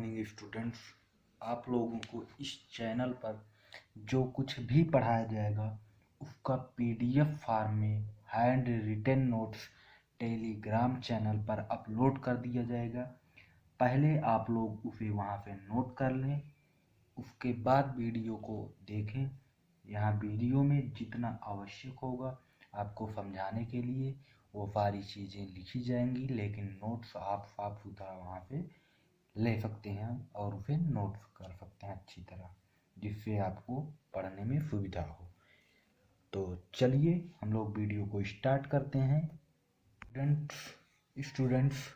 Morning students. आप लोगों को इस चैनल पर जो कुछ भी पढ़ाया जाएगा उसका पीडीएफ फॉर्म में handwritten notes Telegram channel पर अपलोड कर दिया जाएगा। पहले आप लोग उसे वहां से नोट कर लें, उसके बाद वीडियो को देखें। यहाँ वीडियो में जितना आवश्यक होगा आपको समझाने के लिए वो सारी चीज़ें लिखी जाएंगी, लेकिन नोट्स आप साफ सुथरा वहाँ पे ले सकते हैं और उसे नोट कर सकते हैं अच्छी तरह, जिससे आपको पढ़ने में सुविधा हो। तो चलिए हम लोग वीडियो को स्टार्ट करते हैं। स्टूडेंट्स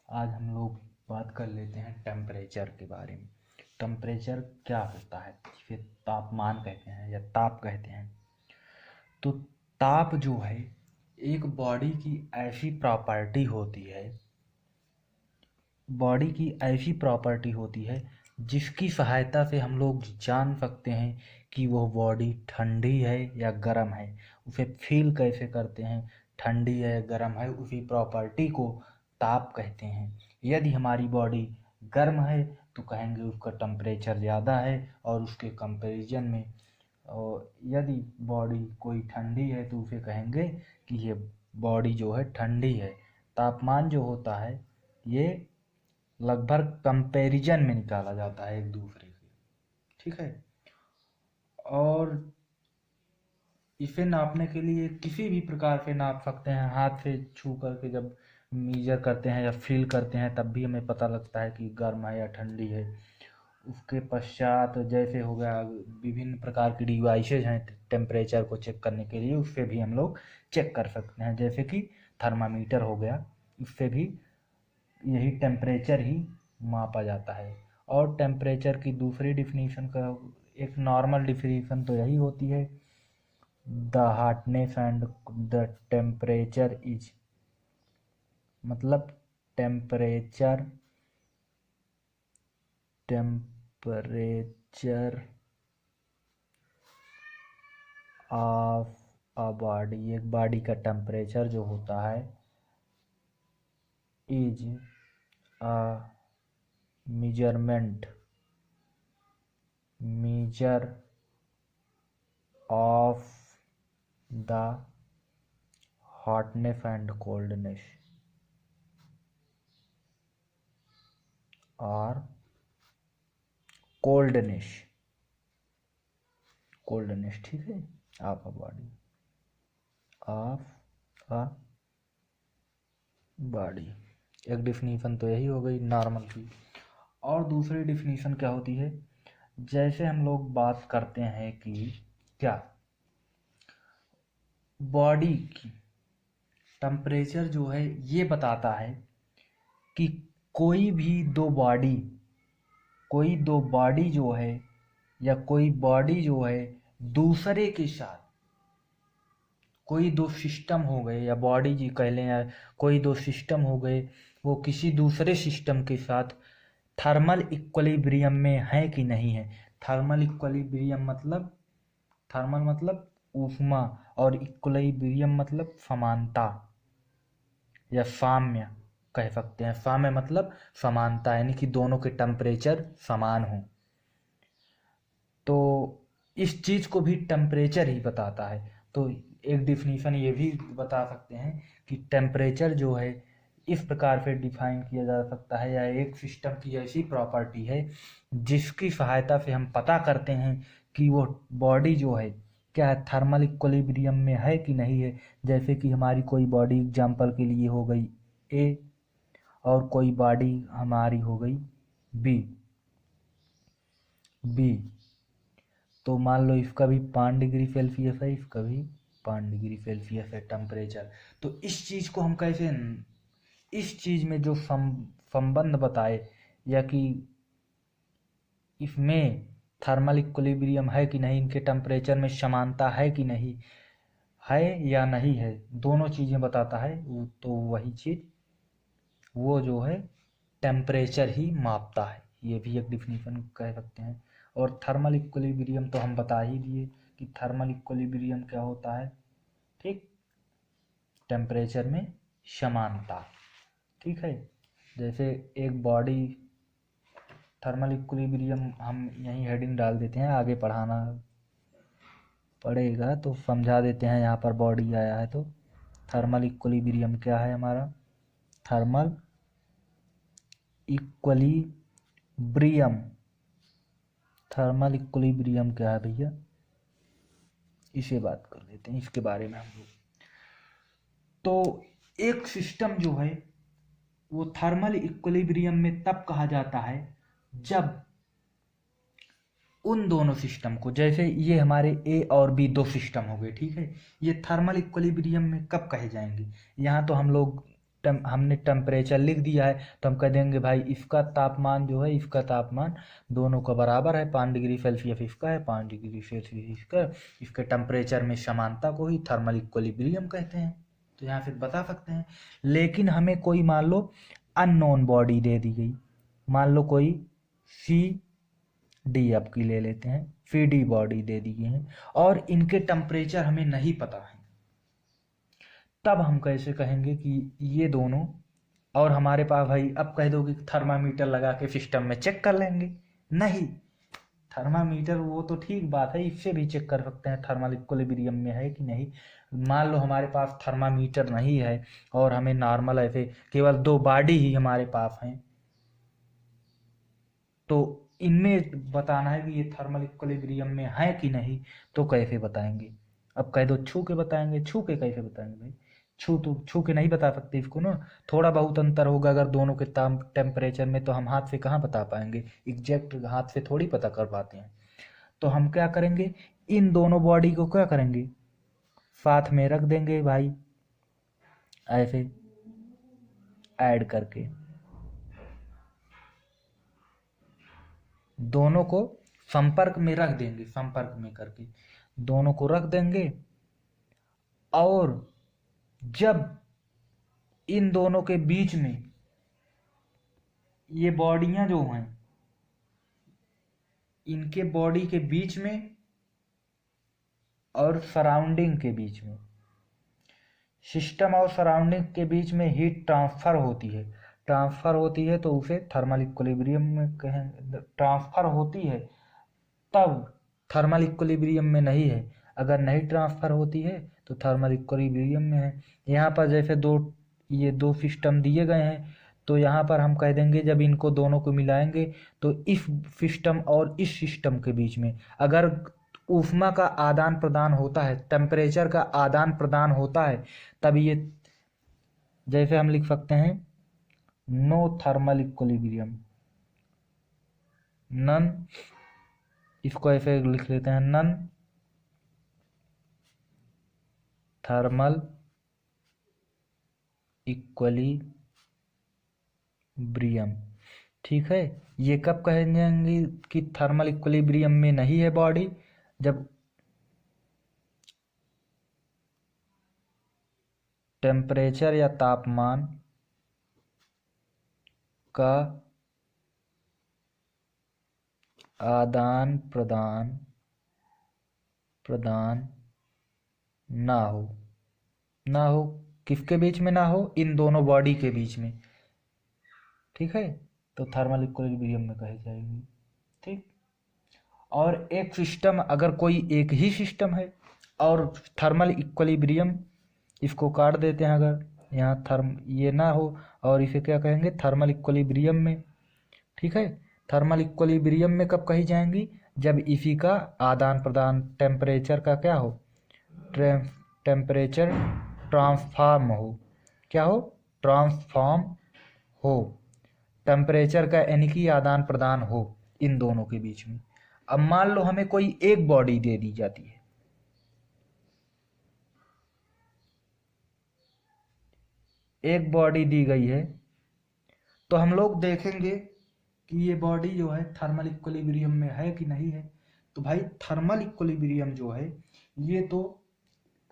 आज हम लोग बात कर लेते हैं टेम्परेचर के बारे में। टेम्परेचर क्या होता है, जिसे तापमान कहते हैं या ताप कहते हैं। तो ताप जो है एक बॉडी की ऐसी प्रॉपर्टी होती है जिसकी सहायता से हम लोग जान सकते हैं कि वो बॉडी ठंडी है या गर्म है। उसे फील कैसे करते हैं, ठंडी है या गर्म है, उसी प्रॉपर्टी को ताप कहते हैं। यदि हमारी बॉडी गर्म है तो कहेंगे उसका टेम्परेचर ज़्यादा है और उसके कंपैरिजन में, और यदि बॉडी कोई ठंडी है तो उसे कहेंगे कि ये बॉडी जो है ठंडी है। तापमान जो होता है ये लगभग कंपैरिजन में निकाला जाता है एक दूसरे से, ठीक है। और इसे नापने के लिए किसी भी प्रकार से नाप सकते हैं, हाथ से छू करके जब मेजर करते हैं या फील करते हैं तब भी हमें पता लगता है कि गर्म है या ठंडी है। उसके पश्चात जैसे हो गया विभिन्न प्रकार की डिवाइसेज हैं टेम्परेचर को चेक करने के लिए, उससे भी हम लोग चेक कर सकते हैं, जैसे कि थर्मामीटर हो गया, उससे भी यही टेम्परेचर ही मापा जाता है। और टेम्परेचर की दूसरी डिफिनीशन का एक नॉर्मल डिफिनीशन तो यही होती है, the hotness and the temperature is, मतलब टेम्परेचर ऑफ अ बॉडी, एक बॉडी का टेम्परेचर जो होता है is a measure of the hotness and coldness or coldness, ठीक है, ऑफ अ बॉडी। एक डिफिनीशन तो यही हो गई नॉर्मल की। और दूसरी डिफिनीशन क्या होती है, जैसे हम लोग बात करते हैं कि क्या बॉडी की टेम्परेचर जो है ये बताता है कि कोई दो बॉडी जो है या कोई बॉडी जो है दूसरे के साथ, कोई दो सिस्टम हो गए या बॉडी जी कह लें, या कोई दो सिस्टम हो गए, वो किसी दूसरे सिस्टम के साथ थर्मल इक्विलिब्रियम में है कि नहीं है। थर्मल इक्विलिब्रियम मतलब, थर्मल मतलब ऊष्मा और इक्विलिब्रियम मतलब समानता या साम्य कह सकते हैं। साम्य मतलब समानता, यानी कि दोनों के टेम्परेचर समान हो। तो इस चीज को भी टेम्परेचर ही बताता है। तो एक डिफिनीशन ये भी बता सकते हैं कि टेम्परेचर जो है इस प्रकार से डिफाइन किया जा सकता है, या एक सिस्टम की ऐसी प्रॉपर्टी है जिसकी सहायता से हम पता करते हैं कि वो बॉडी जो है क्या है, थर्मल इक्विलिब्रियम में है कि नहीं है। जैसे कि हमारी कोई बॉडी एग्जाम्पल के लिए हो गई ए और कोई बॉडी हमारी हो गई बी, तो मान लो इसका भी 5 डिग्री सेल्सियस है, इसका भी 5 डिग्री सेल्सियस है टेम्परेचर। तो इस चीज़ को हम कैसे, इस चीज़ में जो संबंध बताए, या कि इसमें थर्मल इक्विलिब्रियम है कि नहीं, इनके टेम्परेचर में समानता है कि नहीं है या नहीं है, दोनों चीज़ें बताता है तो वही चीज़ वो जो है टेम्परेचर ही मापता है। ये भी एक डिफिनीशन कह सकते हैं। और थर्मल इक्विलिब्रियम तो हम बता ही दिए कि थर्मल इक्विलिब्रियम क्या होता है, ठीक, टेम्परेचर में समानता, ठीक है। जैसे एक बॉडी थर्मल इक्विलिब्रियम हम यहीं हेडिंग डाल देते हैं, आगे पढ़ाना पड़ेगा तो समझा देते हैं। यहाँ पर बॉडी आया है तो थर्मल इक्विलिब्रियम क्या है हमारा, थर्मल इक्विलिब्रियम, थर्मल इक्विलिब्रियम क्या है भैया, इसे बात कर लेते हैं इसके बारे में हम लोग। तो एक सिस्टम जो है वो थर्मल इक्विलिब्रियम में तब कहा जाता है जब उन दोनों सिस्टम को, जैसे ये हमारे ए और बी दो सिस्टम हो गए, ठीक है, ये थर्मल इक्विलिब्रियम में कब कहे जाएंगे। यहाँ तो हम लोग हमने टेम्परेचर लिख दिया है तो हम कह देंगे भाई इसका तापमान जो है, इसका तापमान दोनों का बराबर है, 5 डिग्री सेल्सियस इसका है, 5 डिग्री सेल्सियस इसका, इसके टेम्परेचर में समानता को ही थर्मल इक्विलिब्रियम कहते हैं। तो यहाँ से बता सकते हैं। लेकिन हमें कोई मान लो अननोन बॉडी दे दी गई, मान लो कोई डी आपकी ले लेते हैं, डी बॉडी दे दी गई है और इनके टेम्परेचर हमें नहीं पता है, तब हम कैसे कहेंगे कि ये दोनों, और हमारे पास भाई अब कह दो कि थर्मामीटर लगा के सिस्टम में चेक कर लेंगे, नहीं, थर्मामीटर वो तो ठीक बात है, इससे भी चेक कर सकते हैं थर्मल इक्विलिब्रियम में है कि नहीं। मान लो हमारे पास थर्मामीटर नहीं है और हमें नॉर्मल ऐसे केवल दो बॉडी ही हमारे पास हैं, तो इनमें बताना है कि ये थर्मल इक्विलिब्रियम में है कि नहीं, तो कैसे बताएंगे। अब कह दो छू के बताएंगे, छू के कैसे बताएंगे भाई, छू के नहीं बता सकते इसको ना, थोड़ा बहुत अंतर होगा अगर दोनों के टेम्परेचर में, तो हम हाथ से कहाँ बता पाएंगे, एग्जैक्ट हाथ से थोड़ी पता कर पाते हैं। तो हम क्या करेंगे, इन दोनों बॉडी को क्या करेंगे, साथ में रख देंगे भाई, ऐसे ऐड करके दोनों को संपर्क में रख देंगे, संपर्क में करके दोनों को रख देंगे, और जब इन दोनों के बीच में ये बॉडियां जो हैं, इनके बॉडी के बीच में और सराउंडिंग के बीच में, सिस्टम और सराउंडिंग के बीच में हीट ट्रांसफर होती है, ट्रांसफर होती है तो उसे थर्मल इक्विलिब्रियम में कहेंगे, ट्रांसफर होती है तब थर्मल इक्विलिब्रियम में नहीं है, अगर नहीं ट्रांसफर होती है तो थर्मल इक्विलिब्रियम में है। यहाँ पर जैसे ये दो सिस्टम दिए गए हैं, तो यहाँ पर हम कह देंगे जब इनको दोनों को मिलाएंगे तो इस सिस्टम और इस सिस्टम के बीच में अगर ऊष्मा का आदान प्रदान होता है, टेम्परेचर का आदान प्रदान होता है, तब ये, जैसे हम लिख सकते हैं नो थर्मल इक्विलिब्रियम, नन, इसको ऐसे लिख लेते हैं नन थर्मल इक्विलिब्रियम, ठीक है। ये कब कहेंगे कि थर्मल इक्विलिब्रियम में नहीं है बॉडी, जब टेम्परेचर या तापमान का आदान प्रदान ना हो किसके बीच में ना हो, इन दोनों बॉडी के बीच में, ठीक है, तो थर्मल इक्विलिब्रियम में कही जाएगी, ठीक। और एक सिस्टम, अगर कोई एक ही सिस्टम है और थर्मल इक्विलिब्रियम, इसको काट देते हैं, अगर यहाँ ये ना हो और इसे क्या कहेंगे थर्मल इक्विलिब्रियम में, ठीक है। थर्मल इक्विलिब्रियम में कब कही जाएंगी, जब इसी का आदान प्रदान टेम्परेचर का क्या हो, टेम्परेचर ट्रांसफॉर्म हो, क्या हो, ट्रांसफॉर्म हो, टेम्परेचर का यानी कि आदान प्रदान हो इन दोनों के बीच में। अब मान लो हमें कोई एक बॉडी दे दी जाती है, एक बॉडी दी गई है, तो हम लोग देखेंगे कि ये बॉडी जो है थर्मल इक्विलिब्रियम में है कि नहीं है। तो भाई थर्मल इक्विलिब्रियम जो है ये तो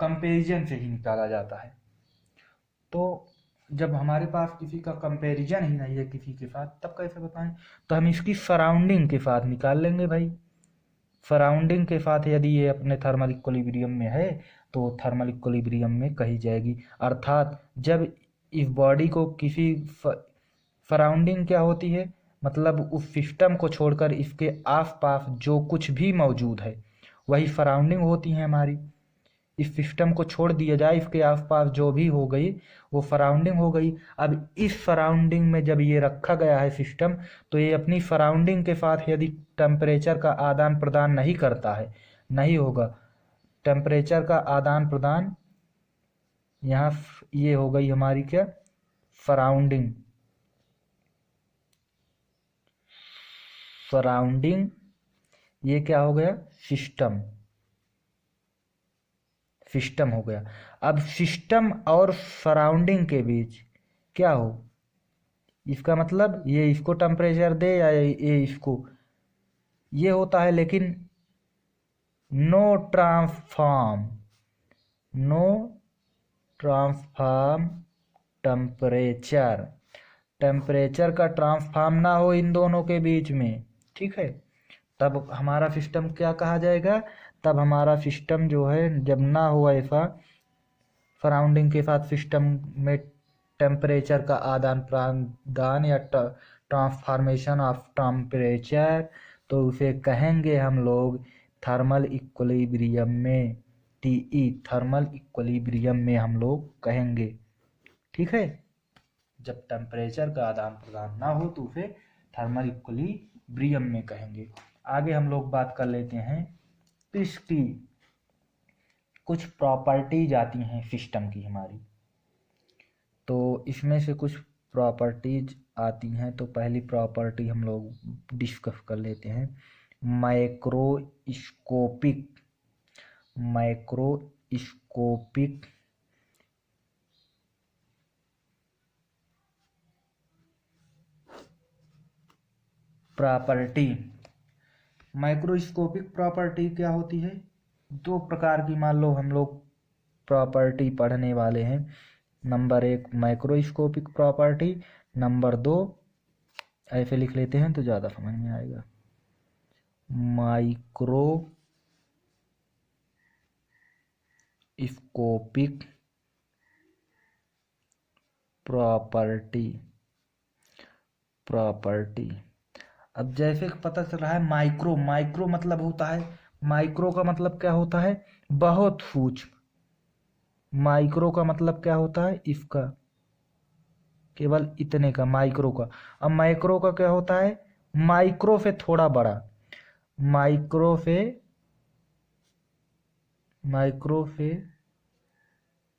कंपैरिजन से ही निकाला जाता है, तो जब हमारे पास किसी का कंपैरिजन ही नहीं है किसी के साथ, तब कैसे बताएं, तो हम इसकी सराउंडिंग के साथ निकाल लेंगे भाई, सराउंडिंग के साथ यदि ये अपने थर्मल इक्विलिब्रियम में है तो थर्मल इक्विलिब्रियम में कही जाएगी। अर्थात जब इस बॉडी को किसी सराउंडिंग क्या होती है, मतलब उस सिस्टम को छोड़कर इसके आसपास जो कुछ भी मौजूद है वही सराउंडिंग होती है हमारी। इस सिस्टम को छोड़ दिया जाए, इसके आसपास जो भी हो गई वो सराउंडिंग हो गई। अब इस सराउंडिंग में जब ये रखा गया है सिस्टम, तो ये अपनी सराउंडिंग के साथ यदि टेम्परेचर का आदान प्रदान नहीं करता है, नहीं होगा टेम्परेचर का आदान प्रदान, यहाँ ये हो गई हमारी क्या, सराउंडिंग। सराउंडिंग ये क्या हो गया, सिस्टम। सिस्टम हो गया। अब सिस्टम और सराउंडिंग के बीच क्या हो, इसका मतलब ये इसको टेम्परेचर दे या ये इसको, ये होता है। लेकिन no transform, no transform temperature, temperature का ट्रांसफॉर्म ना हो इन दोनों के बीच में, ठीक है, तब हमारा सिस्टम क्या कहा जाएगा। तब हमारा सिस्टम जो है, जब ना हो ऐसा सराउंडिंग के साथ सिस्टम में टेम्परेचर का आदान प्रदान या ट्रांसफॉर्मेशन ऑफ टेम्परेचर, तो उसे कहेंगे हम लोग थर्मल इक्विलिब्रियम में, टीई, थर्मल इक्विलिब्रियम में हम लोग कहेंगे, ठीक है। जब टेम्परेचर का आदान प्रदान ना हो तो उसे थर्मल इक्विलिब्रियम में कहेंगे। आगे हम लोग बात कर लेते हैं इसकी कुछ प्रॉपर्टीज आती हैं सिस्टम की हमारी। तो इसमें से कुछ प्रॉपर्टीज आती हैं, तो पहली प्रॉपर्टी हम लोग डिस्कस कर लेते हैं, microscopic. Microscopic property. Microscopic property क्या होती है, दो प्रकार की मान लो हम लोग प्रॉपर्टी पढ़ने वाले हैं। नंबर एक माइक्रोस्कोपिक प्रॉपर्टी, नंबर दो, ऐसे लिख लेते हैं तो ज़्यादा समझ में आएगा, माइक्रोस्कोपिक प्रॉपर्टी। अब जैसे पता चल रहा है माइक्रो, माइक्रो मतलब होता है, माइक्रो का मतलब क्या होता है, बहुत सूक्ष्म। माइक्रो का मतलब क्या होता है, इसका केवल इतने का माइक्रो का। अब माइक्रो का क्या होता है, माइक्रो से थोड़ा बड़ा, माइक्रो से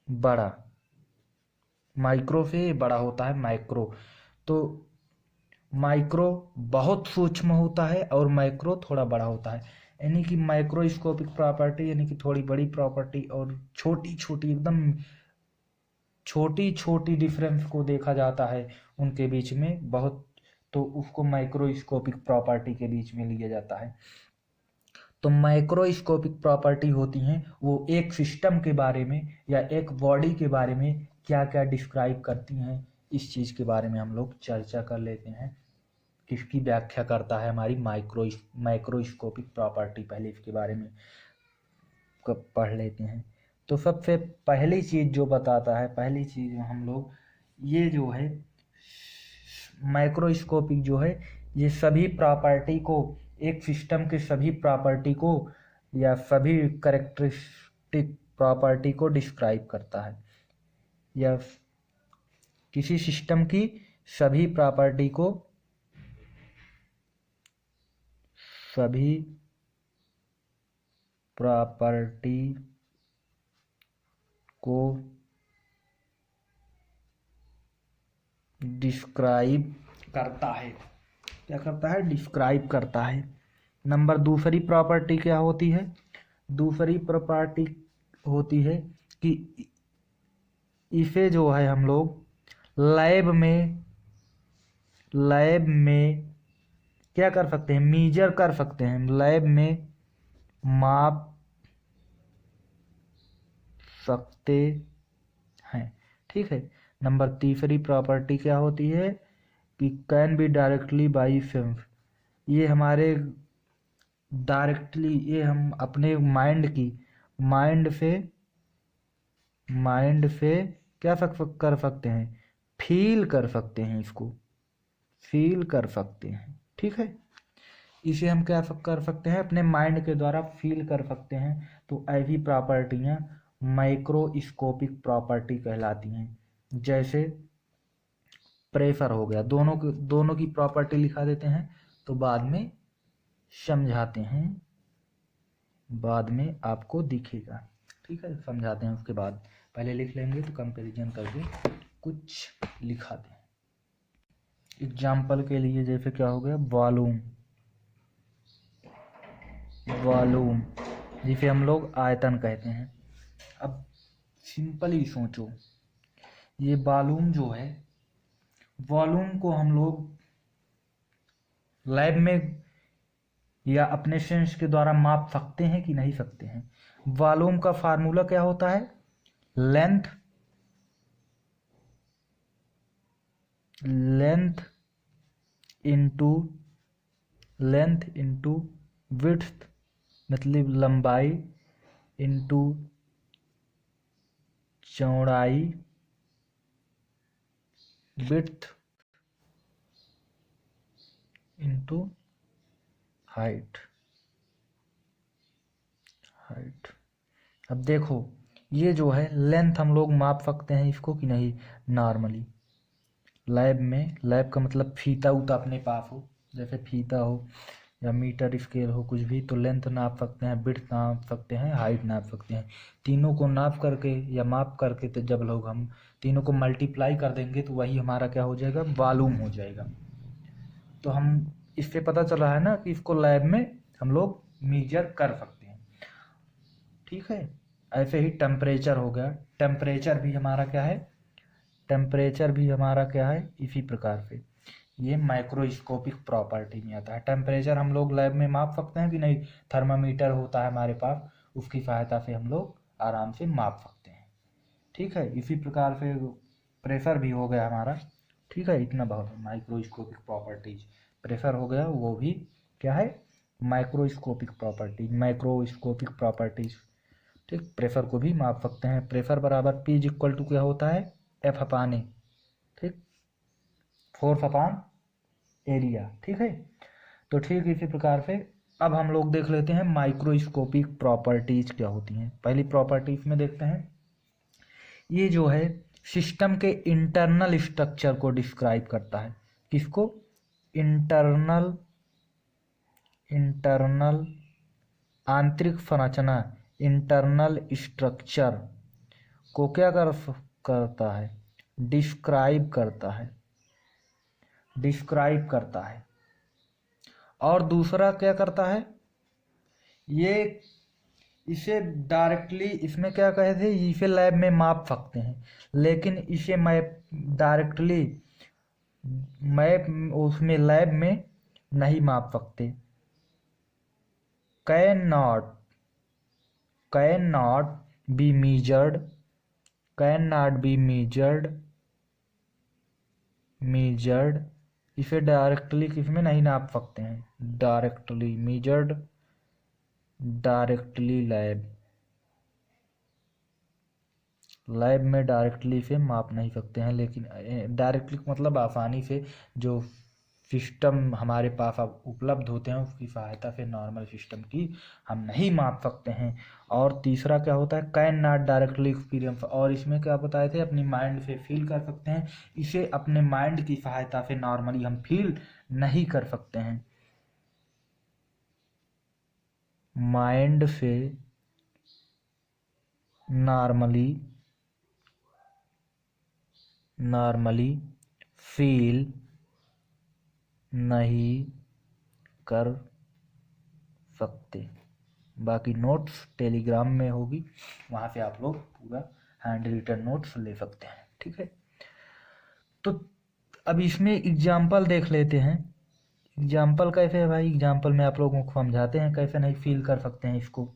बड़ा, माइक्रो से बड़ा होता है माइक्रो। तो माइक्रो बहुत सूक्ष्म होता है और माइक्रो थोड़ा बड़ा होता है, यानी कि माइक्रोस्कोपिक प्रॉपर्टी यानी कि थोड़ी बड़ी प्रॉपर्टी, और छोटी छोटी एकदम छोटी छोटी डिफरेंस को देखा जाता है उनके बीच में बहुत, तो उसको माइक्रोस्कोपिक प्रॉपर्टी के बीच में लिया जाता है। तो माइक्रोस्कोपिक प्रॉपर्टी होती हैं वो एक सिस्टम के बारे में या एक बॉडी के बारे में क्या क्या डिस्क्राइब करती हैं, इस चीज़ के बारे में हम लोग चर्चा कर लेते हैं। किसकी व्याख्या करता है हमारी माइक्रोस्कोपिक प्रॉपर्टी, पहले इसके बारे में पढ़ लेते हैं। तो सबसे पहली चीज़ जो बताता है, पहली चीज़ हम लोग ये जो है माइक्रोस्कोपिक जो है, ये सभी प्रॉपर्टी को, एक सिस्टम के सभी प्रॉपर्टी को या सभी कैरेक्टरिस्टिक प्रॉपर्टी को डिस्क्राइब करता है, या किसी सिस्टम की सभी प्रॉपर्टी को, सभी प्रॉपर्टी को डिस्क्राइब करता है। क्या करता है, डिस्क्राइब करता है। नंबर दूसरी प्रॉपर्टी क्या होती है, दूसरी प्रॉपर्टी होती है कि इसे जो है हम लोग लैब में क्या कर सकते हैं, मेजर कर सकते हैं, लैब में माप सकते हैं, ठीक है। नंबर तीसरी प्रॉपर्टी क्या होती है कि can be directly by sense, ये हमारे डायरेक्टली, ये हम अपने माइंड से क्या कर सकते हैं, फील कर सकते हैं इसको, फील कर सकते हैं। ठीक है, इसे हम क्या कर सकते हैं, अपने माइंड के द्वारा फील कर सकते हैं। तो ऐसी प्रॉपर्टियाँ माइक्रोस्कोपिक प्रॉपर्टी कहलाती हैं। जैसे प्रेशर हो गया, दोनों की प्रॉपर्टी लिखा देते हैं, तो बाद में समझाते हैं, बाद में आपको दिखेगा। ठीक है, समझाते हैं उसके बाद, पहले लिख लेंगे तो कंपैरिजन करके कुछ लिखाते हैं। एग्जाम्पल के लिए जैसे क्या हो गया, वॉल्यूम, वॉल्यूम जिसे हम लोग आयतन कहते हैं। अब सिंपली सोचो, ये वॉल्यूम जो है, वॉल्यूम को हम लोग लैब में या अपने सेंस के द्वारा माप सकते हैं कि नहीं सकते हैं। वॉल्यूम का फार्मूला क्या होता है, लेंथ इंटू विड्थ, मतलब लंबाई, इंटू चौड़ाई, विड्थ इंटू हाइट। अब देखो, ये जो है लेंथ हम लोग माप सकते हैं इसको कि नहीं, नॉर्मली लैब में, लैब का मतलब फीता उता अपने पास हो, जैसे फीता हो या मीटर स्केल हो, कुछ भी, तो लेंथ नाप सकते हैं, विड्थ नाप सकते हैं, हाइट नाप सकते हैं। तीनों को नाप करके या माप करके, तो जब लोग हम तीनों को मल्टीप्लाई कर देंगे तो वही हमारा क्या हो जाएगा, वॉल्यूम हो जाएगा। तो हम इससे पता चला है ना कि इसको लैब में हम लोग मेजर कर सकते हैं। ठीक है, ऐसे ही टेम्परेचर हो गया, टेम्परेचर भी हमारा क्या है, टेम्परेचर भी हमारा क्या है, इसी प्रकार से ये माइक्रोस्कोपिक प्रॉपर्टी में आता है। टेम्परेचर हम लोग लैब में माप सकते हैं कि नहीं, थर्मामीटर होता है हमारे पास, उसकी सहायता से हम लोग आराम से माप सकते हैं। ठीक है, इसी प्रकार से प्रेशर भी हो गया हमारा। ठीक है, इतना बहुत है माइक्रोस्कोपिक प्रॉपर्टीज। प्रेशर हो गया, वो भी क्या है, माइक्रोस्कोपिक प्रॉपर्टीज। ठीक, प्रेशर को भी माप सकते हैं। प्रेशर बराबर P इक्वल टू क्या होता है, F अपान ए, ठीक, फोर्स अपान एरिया। ठीक है, तो ठीक इसी प्रकार से अब हम लोग देख लेते हैं माइक्रोस्कोपिक प्रॉपर्टीज क्या होती हैं। पहली प्रॉपर्टीज में देखते हैं, ये जो है सिस्टम के इंटरनल स्ट्रक्चर को डिस्क्राइब करता है। किसको, इंटरनल आंतरिक संरचना, इंटरनल स्ट्रक्चर को क्या करता है, डिस्क्राइब करता है। और दूसरा क्या करता है, ये इसे डायरेक्टली, इसमें क्या कहे थे, इसे लैब में माप सकते हैं, लेकिन इसे डायरेक्टली उसमें लैब में नहीं माप सकते। कैन नॉट बी measured, इसे डायरेक्टली किसमें नहीं नाप सकते हैं, डायरेक्टली लैब में डायरेक्टली इसे माप नहीं सकते हैं। लेकिन डायरेक्टली मतलब आसानी से जो सिस्टम हमारे पास अब उपलब्ध होते हैं उसकी सहायता से नॉर्मल सिस्टम की हम नहीं माप सकते हैं। और तीसरा क्या होता है, कैन नॉट डायरेक्टली एक्सपीरियंस, और इसमें क्या बताए थे, अपनी माइंड से फील कर सकते हैं। इसे अपने माइंड की सहायता से नॉर्मली हम फील नहीं कर सकते हैं। माइंड से नॉर्मली फील नहीं कर सकते। बाकी नोट्स टेलीग्राम में होगी, वहाँ से आप लोग पूरा हैंड रिटन नोट्स ले सकते हैं। ठीक है, तो अब इसमें एग्जाम्पल देख लेते हैं। एग्जाम्पल कैसे है भाई, एग्जाम्पल में आप लोगों को समझाते हैं कैसे नहीं फील कर सकते हैं इसको।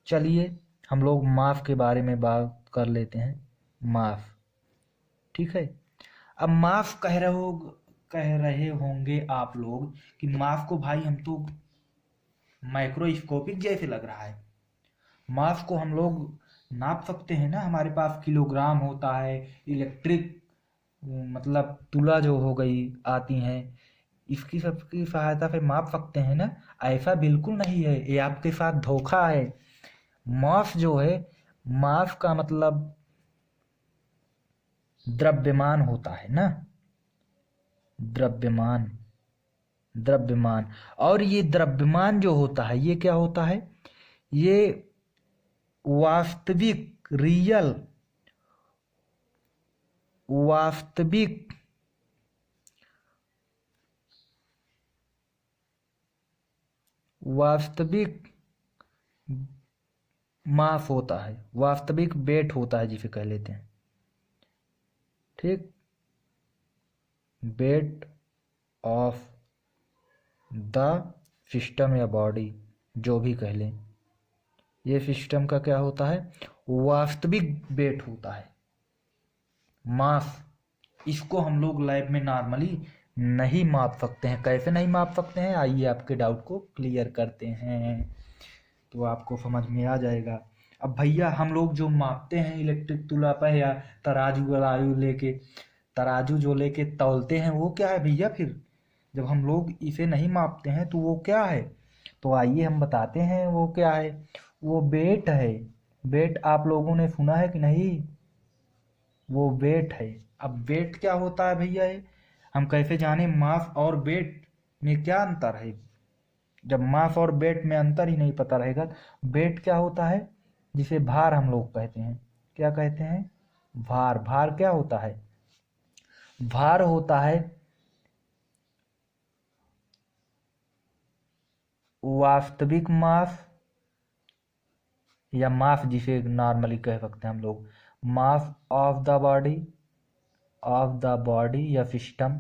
चलिए हम लोग मास के बारे में बात कर लेते हैं, मास। ठीक है, अब मास कह रहे होंगे आप लोग कि मास को भाई हम तो माइक्रोस्कोपिक जैसे लग रहा है, मास को हम लोग नाप सकते हैं ना, हमारे पास किलोग्राम होता है, इलेक्ट्रिक मतलब तुला जो हो गई आती हैं, इसकी सबकी सहायता से माप सकते हैं ना। ऐसा बिल्कुल नहीं है, ये आपके साथ धोखा है। मास जो है, मास का मतलब द्रव्यमान होता है ना, द्रव्यमान, द्रव्यमान। और ये द्रव्यमान जो होता है ये क्या होता है, ये वास्तविक, रियल, वास्तविक, वास्तविक मास होता है, वास्तविक वेट होता है जिसे कह लेते हैं, ठीक, वेट ऑफ द सिस्टम या बॉडी, जो भी कह लें, ये सिस्टम का क्या होता है, वास्तविक वेट होता है, मास। इसको हम लोग लैब में नॉर्मली नहीं माप सकते हैं। कैसे नहीं माप सकते हैं, आइए आपके डाउट को क्लियर करते हैं, तो आपको समझ में आ जाएगा। अब भैया हम लोग जो मापते हैं इलेक्ट्रिक तुला पर या तराजू वराजू लेके, तराजू जो लेके तौलते हैं वो क्या है भैया फिर, जब हम लोग इसे नहीं मापते हैं तो वो क्या है, तो आइए हम बताते हैं वो क्या है। वो वेट है। वेट आप लोगों ने सुना है कि नहीं, वो वेट है। अब वेट क्या होता है भैया, ये हम कैसे जाने मास और वेट में क्या अंतर है। जब मास और वेट में अंतर ही नहीं पता रहेगा, वेट क्या होता है, जिसे भार हम लोग कहते हैं, क्या कहते हैं, भार। भार क्या होता है, भार होता है वास्तविक मास, या मास जिसे नॉर्मली कह सकते हैं हम लोग, mass of the body, of the body या सिस्टम,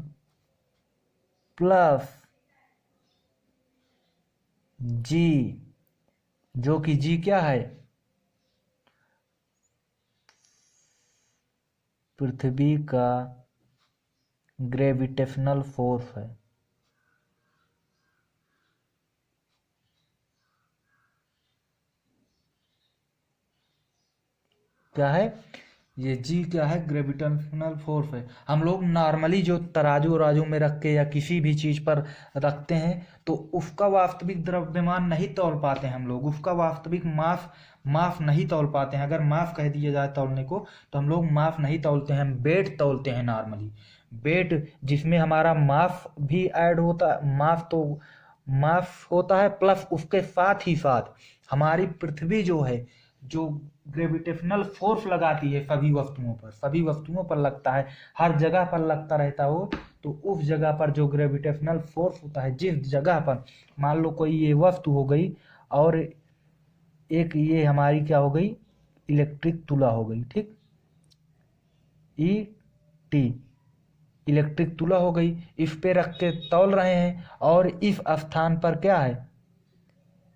प्लस जी, जो कि जी क्या है, पृथ्वी का ग्रेविटेशनल फोर्स है। क्या है ये, जी क्या है, ग्रेविटेशनल फोर्स है। हम लोग नॉर्मली जो तराजू वराजू में रख के या किसी भी चीज पर रखते हैं तो उसका वास्तविक द्रव्यमान नहीं तौल पाते हैं हम लोग, उसका वास्तविक मास, मास नहीं तौल पाते हैं। अगर मास कह दिया जाए तौलने को तो हम लोग मास नहीं तौलते हैं, हम वेट तौलते हैं नॉर्मली। वेट जिसमें हमारा मास भी ऐड होता है, मास तो मास होता है, प्लस उसके साथ ही साथ हमारी पृथ्वी जो है, जो ग्रेविटेशनल फोर्स लगाती है सभी वस्तुओं पर, सभी वस्तुओं पर लगता है, हर जगह पर लगता रहता है वो, तो उस जगह पर जो ग्रेविटेशनल फोर्स होता है, जिस जगह पर, मान लो कोई ये वस्तु हो गई और एक ये हमारी क्या हो गई, इलेक्ट्रिक तुला हो गई, ठीक, ई टी, इलेक्ट्रिक तुला हो गई, इस पे रख के तौल रहे हैं और इस स्थान पर क्या है,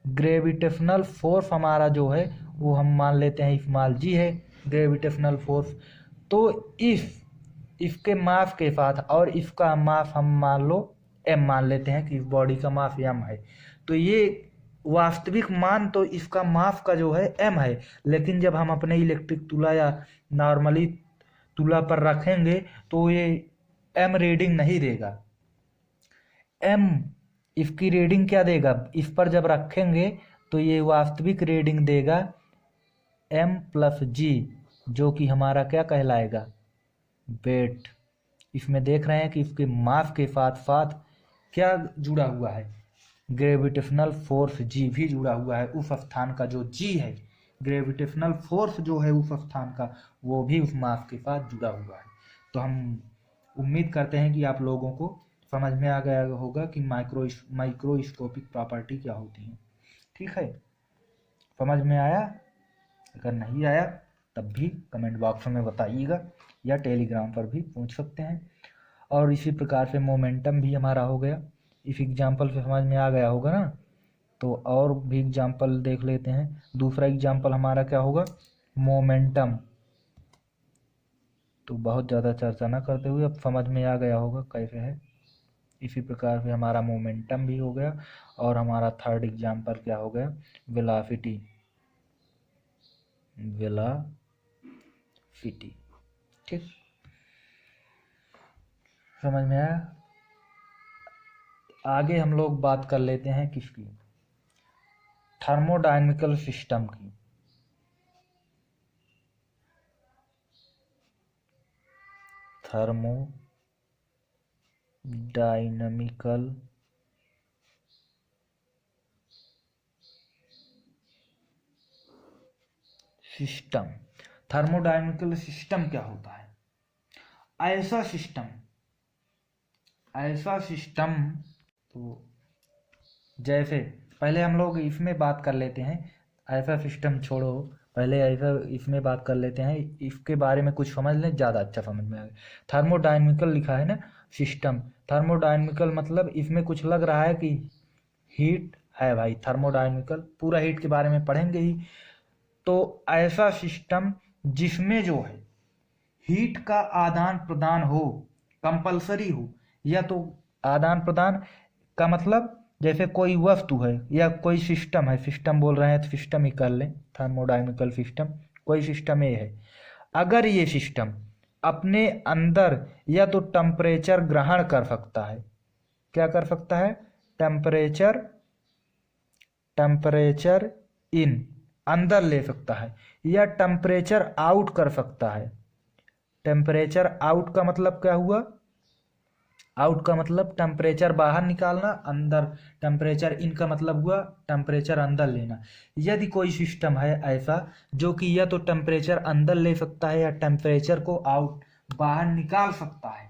ग्रेविटेशनल फोर्स हमारा जो है वो हम मान लेते हैं इस्माल जी है ग्रेविटेशनल फोर्स। तो इस इसके मास के साथ और इसका मास हम मान लो एम मान लेते हैं कि इस बॉडी का मास एम है, तो ये वास्तविक मान तो इसका मास का जो है एम है, लेकिन जब हम अपने इलेक्ट्रिक तुला या नॉर्मली तुला पर रखेंगे तो ये एम रीडिंग नहीं देगा। एम इसकी रीडिंग क्या देगा, इस पर जब रखेंगे तो ये वास्तविक रीडिंग देगा एम प्लस जी, जो कि हमारा क्या कहलाएगा, वेट। इसमें देख रहे हैं कि इसके मास के साथ साथ क्या जुड़ा हुआ है, ग्रेविटेशनल फोर्स जी भी जुड़ा हुआ है। उस स्थान का जो जी है, ग्रेविटेशनल फोर्स जो है उस स्थान का, वो भी उस मास के साथ जुड़ा हुआ है। तो हम उम्मीद करते हैं कि आप लोगों को समझ में आ गया होगा कि माइक्रोस्कोपिक प्रॉपर्टी क्या होती है, ठीक है, समझ में आया। अगर नहीं आया तब भी कमेंट बॉक्स में बताइएगा या टेलीग्राम पर भी पूछ सकते हैं। और इसी प्रकार से मोमेंटम भी हमारा हो गया, इस एग्जाम्पल से समझ में आ गया होगा ना। तो और भी एग्जाम्पल देख लेते हैं। दूसरा एग्जाम्पल हमारा क्या होगा, मोमेंटम। तो बहुत ज़्यादा चर्चा ना करते हुए अब समझ में आ गया होगा कैसे है। इसी प्रकार से हमारा मोमेंटम भी हो गया। और हमारा थर्ड एग्जाम्पल क्या हो गया, वेलोसिटी, वेलोसिटी, ठीक। समझ में आया। आगे हम लोग बात कर लेते हैं किसकी, थर्मोडायनेमिकल सिस्टम की। Thermodynamical system. थर्मोडायनेमिकल सिस्टम क्या होता है? ऐसा सिस्टम तो जैसे पहले हम लोग इसमें बात कर लेते हैं, ऐसा सिस्टम छोड़ो, पहले ऐसा इसमें बात कर लेते हैं, इसके बारे में कुछ समझ लें, ज़्यादा अच्छा समझ में आएगा। थर्मोडायनेमिकल लिखा है ना सिस्टम, थर्मोडायनेमिकल मतलब इसमें कुछ लग रहा है कि हीट है भाई, थर्मोडायनेमिकल पूरा हीट के बारे में पढ़ेंगे ही। तो ऐसा सिस्टम जिसमें जो है हीट का आदान प्रदान हो, कंपलसरी हो, या तो आदान प्रदान का मतलब जैसे कोई वस्तु है या कोई सिस्टम है, सिस्टम बोल रहे हैं तो सिस्टम ही कर लें, थर्मोडायनेमिकल सिस्टम, कोई सिस्टम ये है, अगर ये सिस्टम अपने अंदर या तो टेम्परेचर ग्रहण कर सकता है, क्या कर सकता है, टेम्परेचर इन अंदर ले सकता है, या टेम्परेचर आउट कर सकता है। टेम्परेचर आउट का मतलब क्या हुआ, आउट का मतलब टेम्परेचर बाहर निकालना, अंदर टेम्परेचर इन का मतलब हुआ टेम्परेचर अंदर लेना। यदि कोई सिस्टम है ऐसा जो कि या तो टेम्परेचर अंदर ले सकता है या टेम्परेचर को आउट बाहर निकाल सकता है,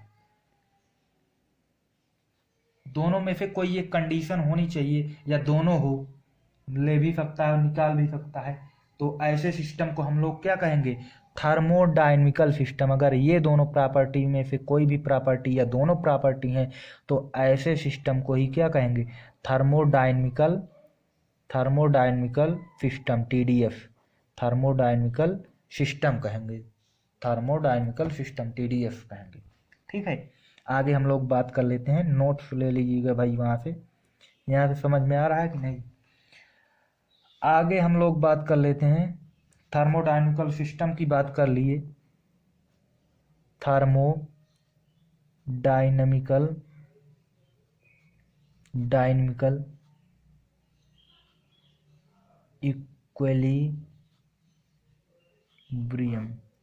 दोनों में से कोई एक कंडीशन होनी चाहिए, या दोनों हो, ले भी सकता है और निकाल भी सकता है, तो ऐसे सिस्टम को हम लोग क्या कहेंगे, थर्मोडायनेमिकल सिस्टम। अगर ये दोनों प्रॉपर्टी में से कोई भी प्रॉपर्टी या दोनों प्रॉपर्टी हैं तो ऐसे सिस्टम को ही क्या कहेंगे, thermodynamical system, TDS, thermodynamical system कहेंगे, थर्मोडायनेमिकल सिस्टम TDS कहेंगे। ठीक है, आगे हम लोग बात कर लेते हैं, नोट्स ले लीजिएगा भाई वहाँ से, यहाँ से समझ में आ रहा है कि नहीं। आगे हम लोग बात कर लेते हैं, थर्मोडायनेमिकल सिस्टम की बात कर लिए, डायनेमिकल इक्विलिब्रियम,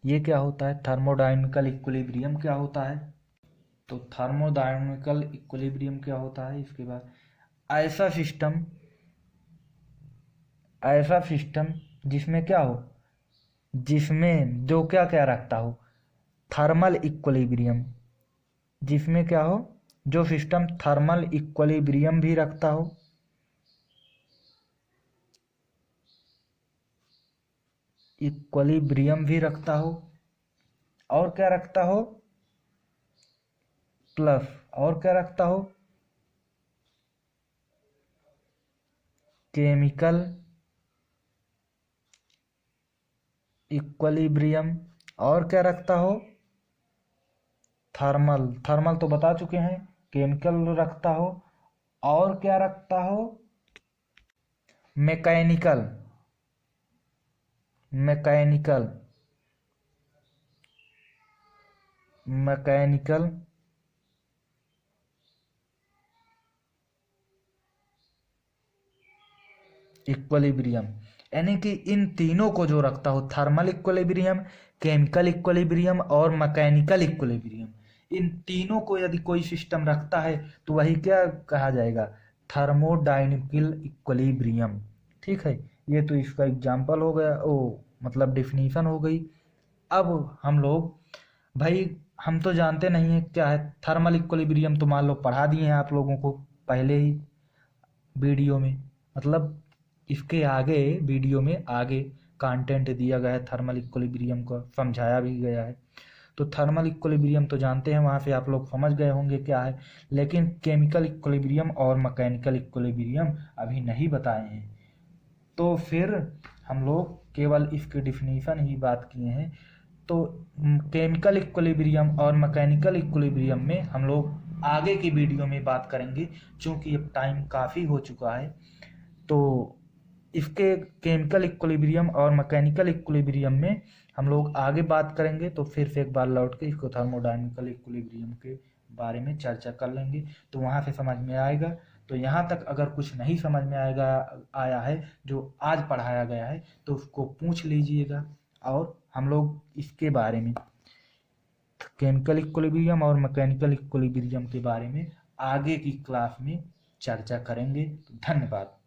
ये क्या होता है, थर्मोडायनेमिकल इक्विलिब्रियम क्या होता है, तो थर्मोडायनेमिकल इक्विलिब्रियम क्या होता है, इसके बाद ऐसा सिस्टम जिसमें क्या हो, जिसमें जो क्या क्या रखता हो, थर्मल इक्विलिब्रियम, जिसमें क्या हो, जो सिस्टम थर्मल इक्विलिब्रियम भी रखता हो, इक्विलिब्रियम भी रखता हो, और क्या रखता हो, प्लस और क्या रखता हो, केमिकल इक्विलिब्रियम, और क्या रखता हो, थर्मल तो बता चुके हैं, केमिकल रखता हो, और क्या रखता हो, मैकेनिकल इक्विलिब्रियम, यानी कि इन तीनों को जो रखता हो, थर्मल इक्विलिब्रियम, केमिकल इक्विलिब्रियम और मैकेनिकल इक्विलिब्रियम, इन तीनों को यदि कोई सिस्टम रखता है तो वही क्या कहा जाएगा, थर्मोडायनेमिकल इक्विलिब्रियम। ठीक है, ये तो इसका एग्जाम्पल हो गया, मतलब डिफिनीशन हो गई। अब हम लोग भाई, हम तो जानते नहीं है क्या है थर्मल इक्विलिब्रियम, तो मान लो पढ़ा दिए हैं आप लोगों को पहले ही वीडियो में, मतलब इसके आगे वीडियो में आगे कंटेंट दिया गया है, थर्मल इक्विलिब्रियम को समझाया भी गया है। तो थर्मल इक्विलिब्रियम तो जानते हैं, वहाँ से आप लोग समझ गए होंगे क्या है, लेकिन केमिकल इक्विलिब्रियम और मैकेनिकल इक्विलिब्रियम अभी नहीं बताए हैं, तो फिर हम लोग केवल इसकी डिफिनीशन ही बात किए हैं। तो केमिकल इक्विलिब्रियम और मैकेनिकल इक्विलिब्रियम में हम लोग आगे की वीडियो में बात करेंगे, क्योंकि अब टाइम काफ़ी हो चुका है। तो इसके केमिकल इक्विलिब्रियम और मैकेनिकल इक्विलिब्रियम में हम लोग आगे बात करेंगे, तो फिर से एक बार लौट के इसको थर्मोडायनेमिकल इक्विलिब्रियम के बारे में चर्चा कर लेंगे, तो वहाँ से समझ में आएगा। तो यहाँ तक अगर कुछ नहीं समझ में आया है जो आज पढ़ाया गया है, तो उसको पूछ लीजिएगा, और हम लोग इसके बारे में, केमिकल इक्विलिब्रियम और मैकेनिकल इक्विलिब्रियम के बारे में आगे की क्लास में चर्चा करेंगे। धन्यवाद।